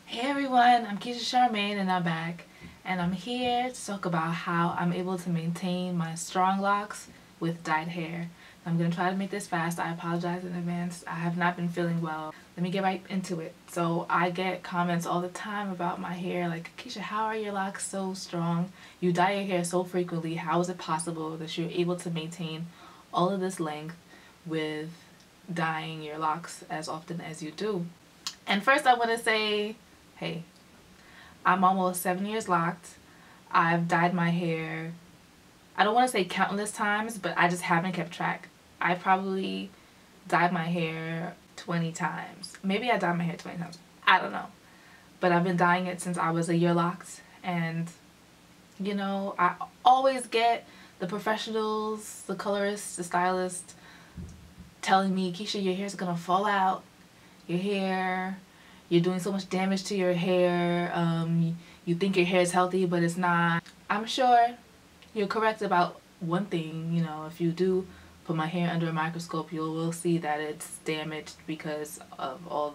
Hey everyone, I'm Keisha Charmaine and I'm back, and I'm here to talk about how I'm able to maintain my strong locks with dyed hair. I'm going to try to make this fast. I apologize in advance. I have not been feeling well. Let me get right into it. So I get comments all the time about my hair like, Keisha, how are your locks so strong? You dye your hair so frequently. How is it possible that you're able to maintain all of this length with dyeing your locks as often as you do? And first I want to say, hey, I'm almost 7 years locked. I've dyed my hair, I don't want to say countless times, but I just haven't kept track. I probably dyed my hair 20 times. Maybe I dyed my hair 20 times. I don't know. But I've been dyeing it since I was a year locked. And, you know, I always get the professionals, the colorists, the stylists telling me, Keisha, your hair's gonna fall out. Your hair, you're doing so much damage to your hair. You think your hair is healthy, but it's not. I'm sure you're correct about one thing. You know, if you do put my hair under a microscope, you will see that it's damaged because of all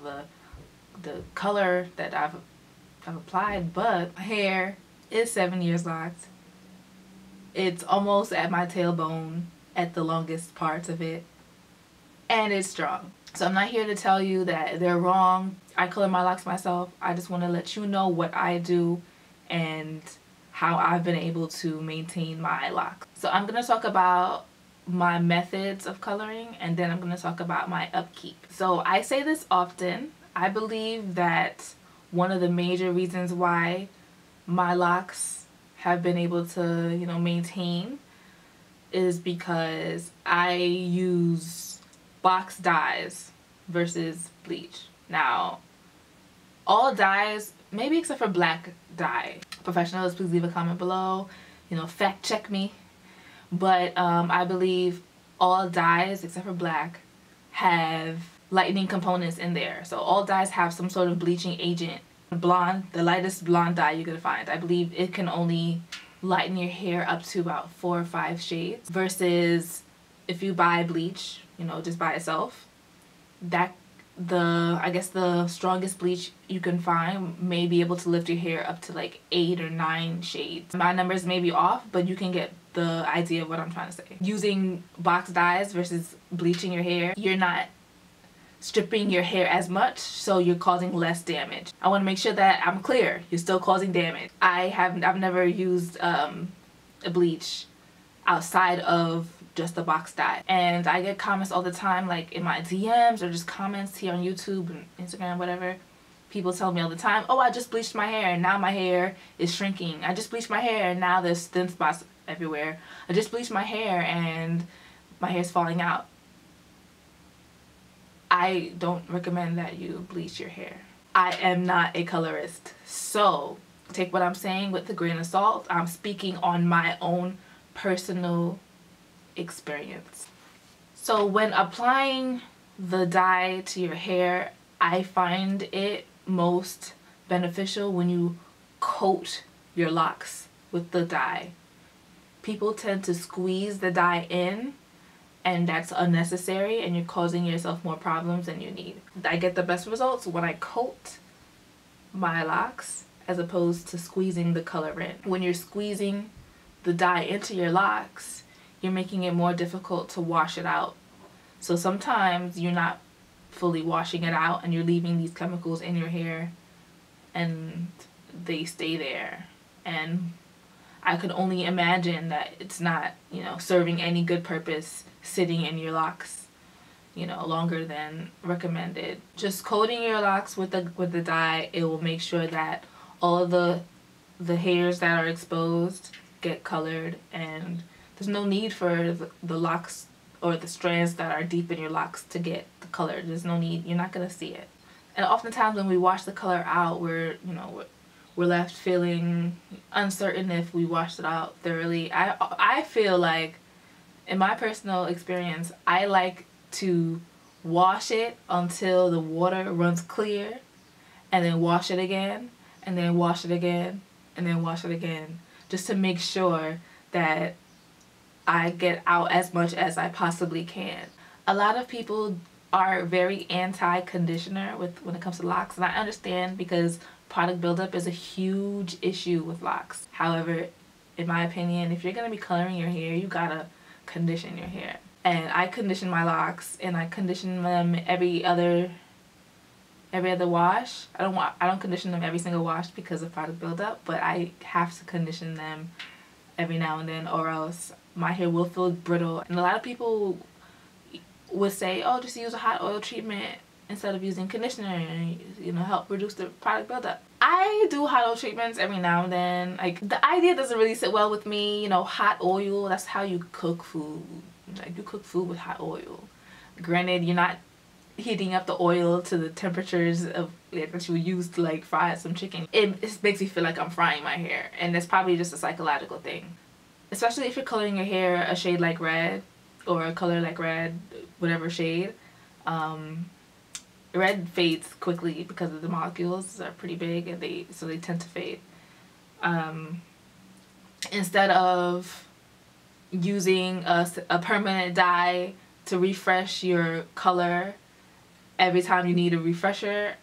the color that I've applied. But my hair is 7 years locked. It's almost at my tailbone at the longest parts of it, and it's strong. So I'm not here to tell you that they're wrong. I color my locks myself. I just want to let you know what I do and how I've been able to maintain my locks. So I'm going to talk about my methods of coloring, and then I'm going to talk about my upkeep. So I say this often. I believe that one of the major reasons why my locks have been able to, you know, maintain is because I use box dyes versus bleach. Now, all dyes, maybe except for black dye. Professionals, please leave a comment below. You know, fact check me. But I believe all dyes except for black have lightening components in there. So all dyes have some sort of bleaching agent. Blonde, the lightest blonde dye you can find, I believe it can only lighten your hair up to about 4 or 5 shades. Versus if you buy bleach, you know, just by itself, that I guess the strongest bleach you can find may be able to lift your hair up to like 8 or 9 shades. My numbers may be off, but you can get the idea of what I'm trying to say. Using box dyes versus bleaching your hair, you're not stripping your hair as much, so you're causing less damage. I want to make sure that I'm clear. You're still causing damage. I've never used a bleach outside of just the box dye, and I get comments all the time, like in my DMs or just comments here on YouTube and Instagram, whatever. People tell me all the time, oh, I just bleached my hair and now my hair is shrinking. I just bleached my hair and now there's thin spots everywhere. I just bleached my hair and my hair's falling out. I don't recommend that you bleach your hair. I am not a colorist, so take what I'm saying with a grain of salt. I'm speaking on my own personal experience. So when applying the dye to your hair, I find it most beneficial when you coat your locks with the dye. People tend to squeeze the dye in, and that's unnecessary, and you're causing yourself more problems than you need. I get the best results when I coat my locks as opposed to squeezing the color in. When you're squeezing the dye into your locks, you're making it more difficult to wash it out. So sometimes you're not fully washing it out and you're leaving these chemicals in your hair and they stay there. And I could only imagine that it's not, you know, serving any good purpose sitting in your locks, you know, longer than recommended. Just coating your locks with the dye, it will make sure that all of the hairs that are exposed get colored, and there's no need for the locks or the strands that are deep in your locks to get the color. There's no need. You're not gonna see it. And oftentimes when we wash the color out, we're left feeling uncertain if we washed it out thoroughly. I feel like, in my personal experience, I like to wash it until the water runs clear, and then wash it again, and then wash it again, and then wash it again, just to make sure that I get out as much as I possibly can. A lot of people are very anti-conditioner when it comes to locks, and I understand because product buildup is a huge issue with locks. However, in my opinion, if you're gonna be coloring your hair, you gotta condition your hair. And I condition my locks, and I condition them every other wash. I don't condition them every single wash because of product buildup, but I have to condition them every now and then, or else my hair will feel brittle. And a lot of people would say, oh, just use a hot oil treatment instead of using conditioner and, you know, help reduce the product buildup. I do hot oil treatments every now and then. Like, the idea doesn't really sit well with me. You know, hot oil, that's how you cook food. Like, you cook food with hot oil. Granted, you're not heating up the oil to the temperatures of that you would use to like fry some chicken. It makes me feel like I'm frying my hair, and that's probably just a psychological thing. Especially if you're coloring your hair a shade like red, or a color like red, whatever shade. Red fades quickly because of the molecules are pretty big, and they tend to fade. Instead of using a permanent dye to refresh your color every time you need a refresher,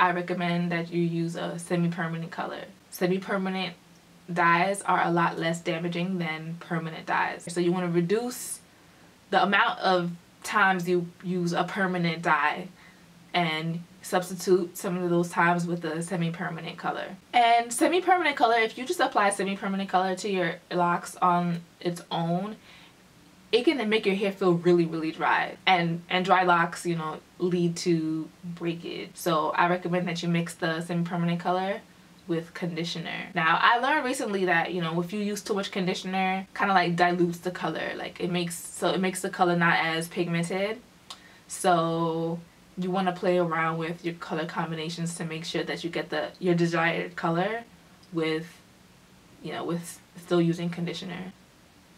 I recommend that you use a semi-permanent color. Semi-permanent dyes are a lot less damaging than permanent dyes. So you want to reduce the amount of times you use a permanent dye and substitute some of those times with a semi-permanent color. And semi-permanent color, if you just apply semi-permanent color to your locks on its own, it can make your hair feel really, really dry. And dry locks, you know, lead to breakage. So I recommend that you mix the semi-permanent color with conditioner. Now, I learned recently that, you know, if you use too much conditioner, kind of like dilutes the color. Like, it makes the color not as pigmented. So you want to play around with your color combinations to make sure that you get your desired color with, you know, with still using conditioner.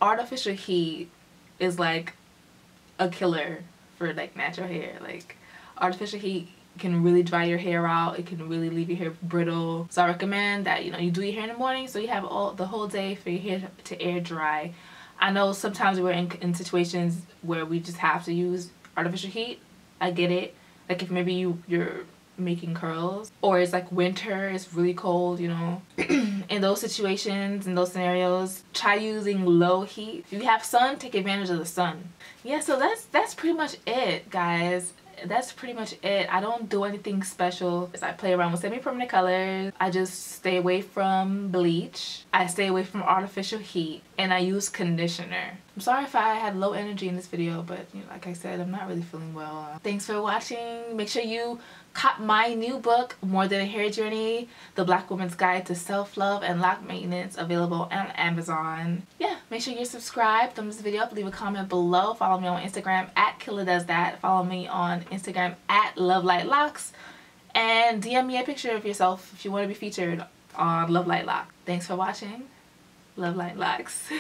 Artificial heat is like a killer for like natural hair. Like, artificial heat can really dry your hair out. It can really leave your hair brittle. So I recommend that, you know, you do your hair in the morning so you have the whole day for your hair to air dry. I know sometimes we're in situations where we just have to use artificial heat. I get it. Like, if maybe you're making curls, or it's like winter, it's really cold, you know. In those situations, in those scenarios, try using low heat. If you have sun, take advantage of the sun. Yeah, so that's pretty much it, guys. That's pretty much it. I don't do anything special. I play around with semi-permanent colors. I just stay away from bleach. I stay away from artificial heat, and I use conditioner. I'm sorry if I had low energy in this video, but, you know, like I said, I'm not really feeling well. Thanks for watching. Make sure you cop my new book, More Than a Hair Journey, The Black Woman's Guide to Self-Love and Lock Maintenance, available on Amazon. Yeah, make sure you're subscribed, thumbs this video up, leave a comment below, follow me on Instagram at KillaDoesThat, follow me on Instagram at LoveLightLocks, and DM me a picture of yourself if you want to be featured on Love Light Lock. Thanks for watching. Love Light Locks.